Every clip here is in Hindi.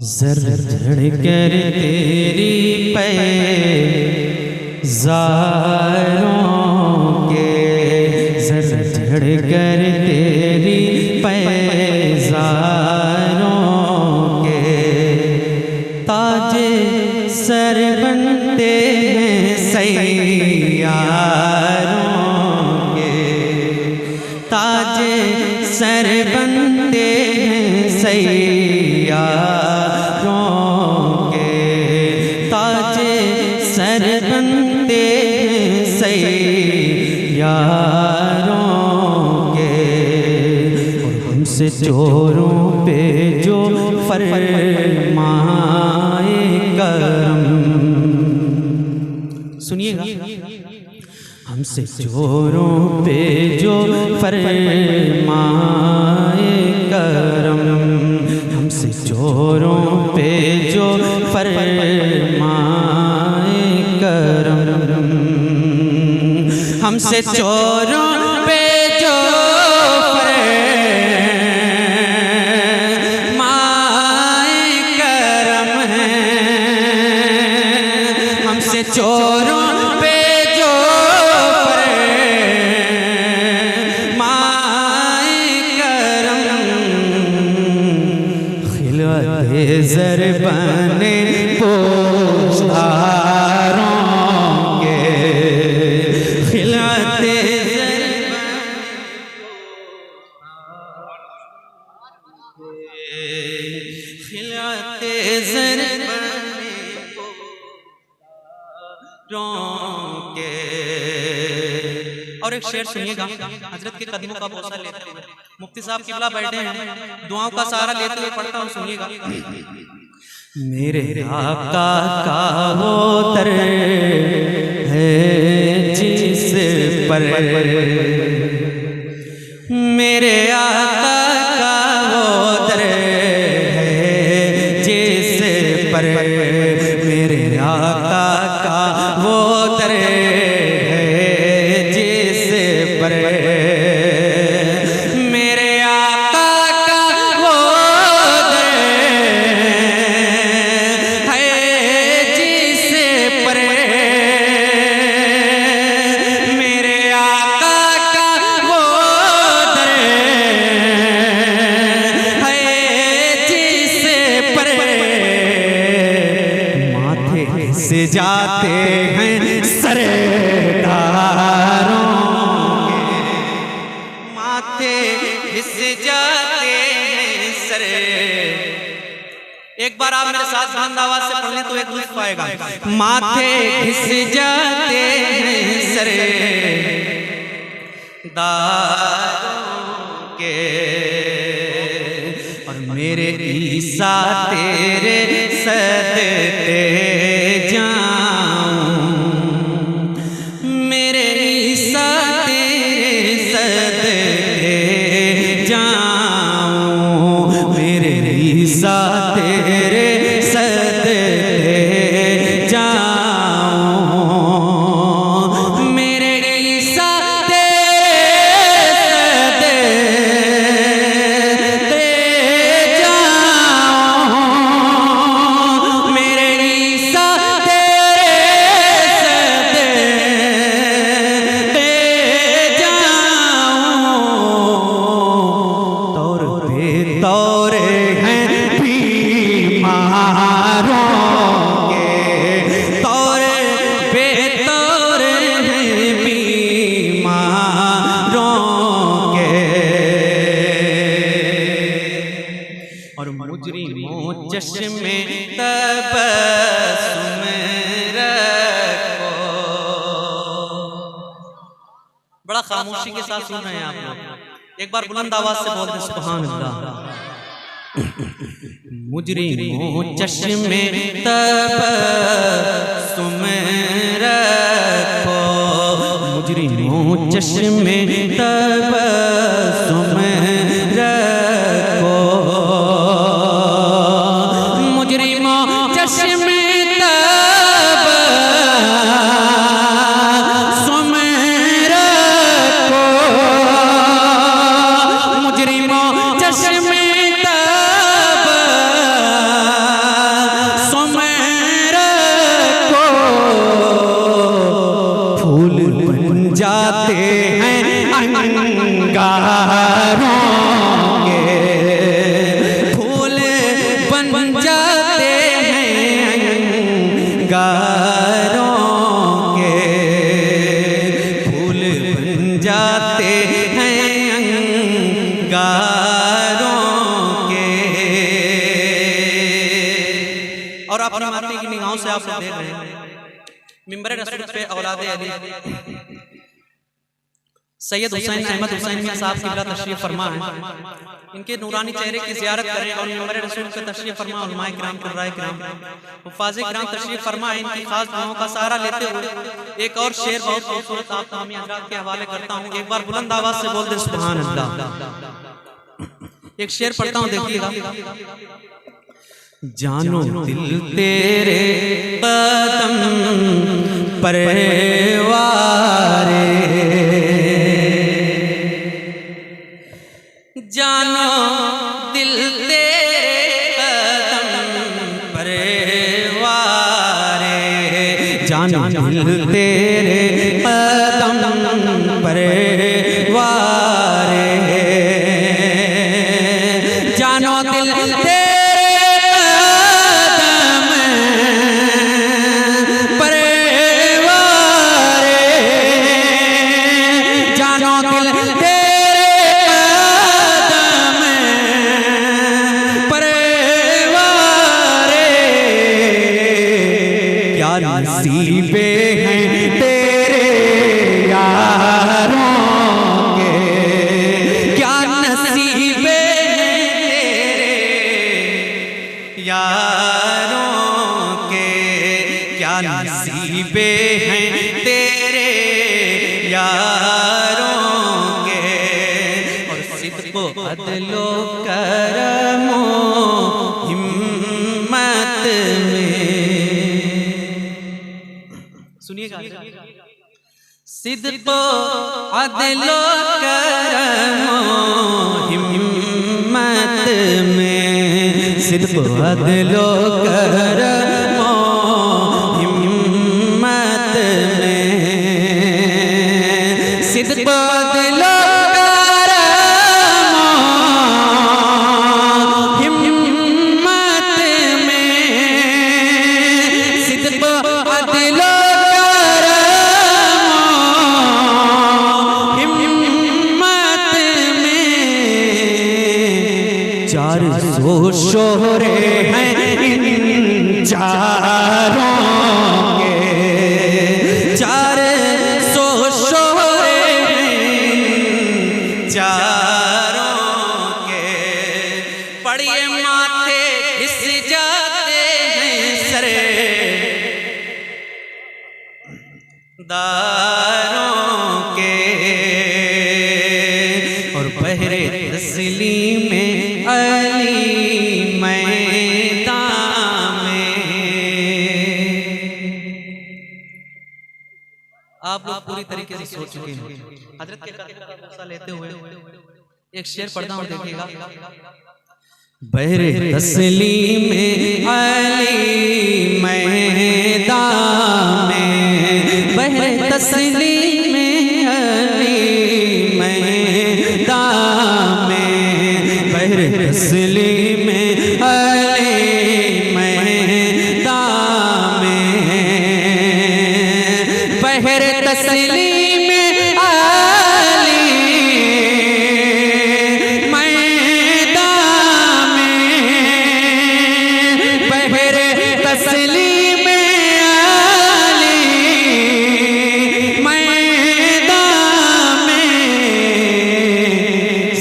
ज़र कर तेरी पैज़ारों के, ज़र कर तेरी पैज़ारों के, ताजे सर बनते हैं सैयारों के, ताजे सर बनते हैं सैयारों के, ताजे सर बनते हैं सैयारों के। और हमसे चोरों पे जो फरमाए करम, सुनिएगा, हमसे चोरों पे जो फरमाए करम, हमसे चोरों पे जो फरमाए करम, हमसे चोरों पे जो फरमाए करम है, हमसे चोरों पे ज़र बने पोशारों के, खिलाते ज़र खिलाते ज़र बने पोशारों के। और एक शेर सुनिएगा, हजरत के कदमों का बोसा लेते हुए मुफ्ती साहब किबला बैठे हैं, दुआओं का सहारा लेते हुए पढ़ता हूँ, सुनिएगा। मेरे आका का वो दर है जिस पर, मेरे आका का वो दर है जिस पर, मेरे आका का वो दर है जिस पर, मेरे आका का वो दर है जिस पर, मेरे आका का वो दर है जिस पर, माथे से जाते हैं सरदारों के, माथे से जाते हैं सरे। एक बार आप मेरे साथ बुलंद आवाज से पढ़ लें तो एक लुत्फ आएगा। माथे घिस जाते हैं सरे दारों के, और मेरे ईसा तेरे सदके जाऊं, मेरे ईसा तेरे सदके जाऊं, मेरे ईसा तेरे सदके जाऊं, मेरे ईसा तेरे सदके जाऊं, मेरे ईसा तेरे सदके जाऊं। तौर पे तौरे हैं बीमारों के, तौरे पे तौरे हैं बीमारों के, और मुजरिमों चश्मे तबस्सुम रखो। बड़ा खामोशी के साथ सुन रहे हैं आप लोग, एक बार बुलंद आवाज से बोल दे सुभान अल्लाह। मुजरिमों चश्मे तबस्सुम रखो, मुजरिमों चश्मे तबस्सुम रखो, मुजरिमों चश्मे तबस्सुम रखो, मुजरिमों चश्मे तबस्सुम हैं अंगारों के, फूल बन जाते हैं अंगारों के, फूल बन जाते हैं अंगारों के। और अपनी माटी की निगाहों से आप लोग देख रहे हैं मिंबर रसूल पे औलादे अली सैयद हुसैन अहमद हुसैन मियां साहब की तशरीफ फरमा है। इनके नूरानी चेहरे की ज़ियारत करें और मिंबर रसूल पे तशरीफ फरमा उलमाए किराम कुर्राए किराम हुफ़ाज़े किराम तशरीफ फरमा है। इनकी खास दुआओं का सहारा लेते हुए एक और शेर बहुत खूबसूरत आप तमामी हज़रात के हवाले करता हूँ। एक बार बुलंद आवाज़ से बोल दे सुभान अल्लाह। एक शेर पढ़ता हूँ, देखिएगा। जानो दिल तेरे कदम परवारे, जानो दिल तेरे कदम परवारे, जानो दिल तेरे कदम परवारे, जानो दिल नसीबे हैं तेरे यारों के, क्या नसीबे हैं तेरे यारों के, क्या नसीबे हैं तेरे यारों के। और सिद्क़ अदलो करमो हिम्मत में, सुनिएगा। सिद्क़ अदलो करमो हिम्मत में, सिद्क़ अदलो करमो हिम्मत में, सिद्क़ अदलो शोहरे हैं इन चारों के, 400 शोहरे हैं चारों के। पड़िए माथे घिस जाते हैं सरे दारों के, और बहरे तस्लीम में अली मैदान में। आप लोग पूरी तरीके से सोच चुके हैं। हजरत के कदम का हिस्सा लेते हुए एक शेर पढ़ता हूँ, देखिएगा। बहरे तस्लीम में अली मैदान में, बहरे तस्लीम में अली मैदान में, बहरे तस्लीम में अली मैदान में, बहरे तस्लीम में अली मैदान में, बहरे तस्लीम में अली मैदान में,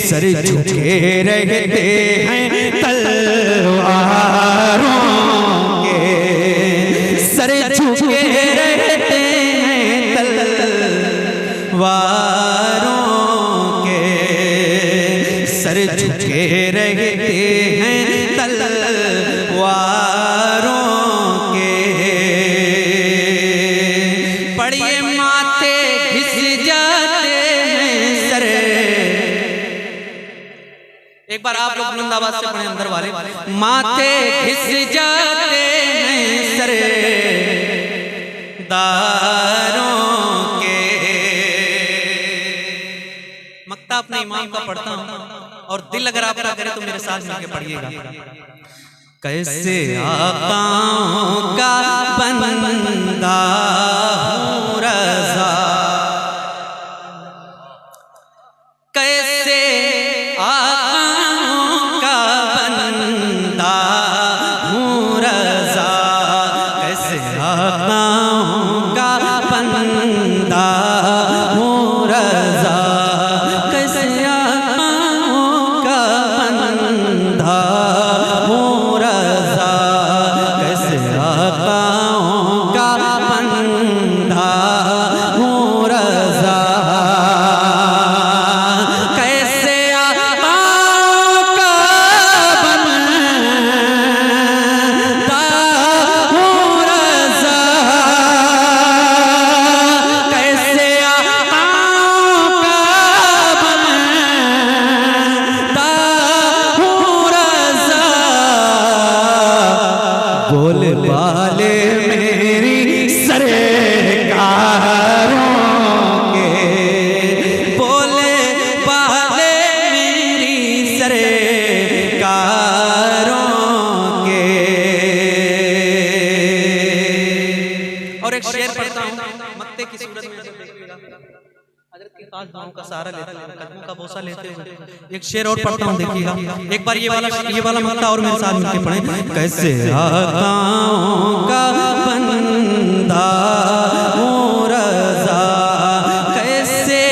सर झुके रहते हैं तलवारों के, सर झुके रहते हैं तलवारों के, सर झुके रहते हैं तलवारों के। पड़िए माथे घिस जाते हैं सर। एक बार आप लोग बुलंद आवाज से पढ़ें अंदर वाले, माथे घिस जाते हैं सर दारों के, पट्टा अपने इमाम का पढ़ता हूँ और दिल अगर आपका करे तो मेरे साथ मिलके पढ़िएगा। कैसे आकाओं का बंदा हूँ रज़ा, कैसे आकाओं का बंदा हूँ रज़ा, कैसे आकाओं का बंदा हूँ रज़ा, कैसे आकाओं का बंदा हूँ रज़ा, कैसे आकाओं का बंदा हूँ रज़ा, कैसे आकाओं का बंदा हूँ रज़ा, कैसे आकाओं का बंदा हूँ रज़ा, बोल वाले मेरी सरकारों के, बोले वाले मेरी सरकारों के। और एक शेर पढ़ता हूँ मत्ते की सूरत में, हजरत की खास दुआओं का सहारा लेते हुए, कदमों का बोसा लेते हुए एक शेर और पढ़ता हूँ, देखिएगा। एक बार ये वाला मत्ता और मेरे साथ मिलके पढ़ें। कैसे आकाओं का बंदा हूँ रज़ा, कैसे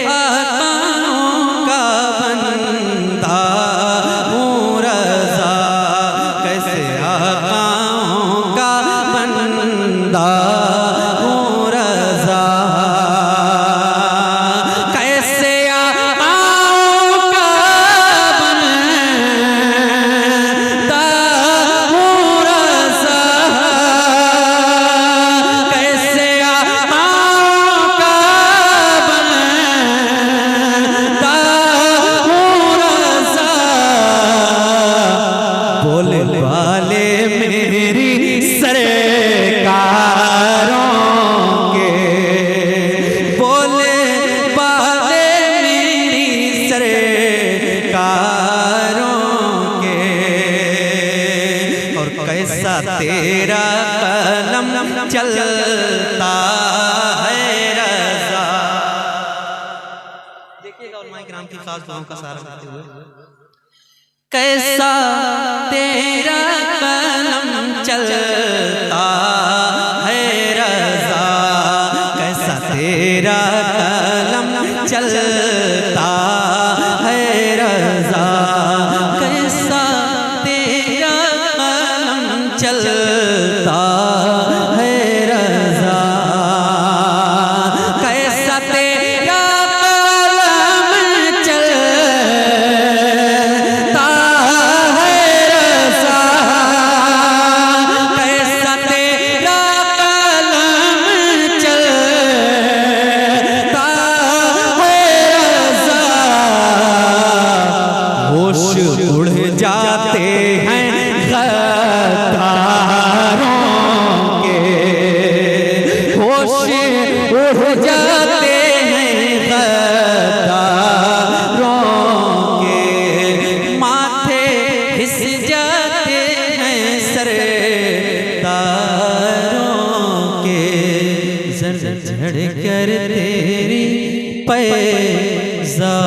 आकाओं का बंदा हूँ रज़ा, कैसे आकाओं का बंदा हूँ रज़ा, कैसे आकाओं का बंदा हूँ रज़ा, कैसे आकाओं का बंदा हूँ रज़ा, बोले वाले मेरी सरकारों के, बोले वाले मेरी सरकारों के। और कैसा तेरा कलम चलता है रज़ा, देखिएगा उलमाए किराम की खास दुआओं का सहारा लेते हुए। कैसा तेरा कलम चलता है रज़ा, कैसा तेरा कलम चलता है रज़ा, कैसा तेरा कलम चलता है रज़ा, कैसा तेरा कलम चलता है रज़ा, कैसा तेरा कलम चलता है रज़ा, होश उड़ जाते हैं गद्दारों के, होश उड़ जाते हैं गद्दारों के, माथे हिस जाते हैं सरदारों के, झड़ कर तेरी पैज़ाब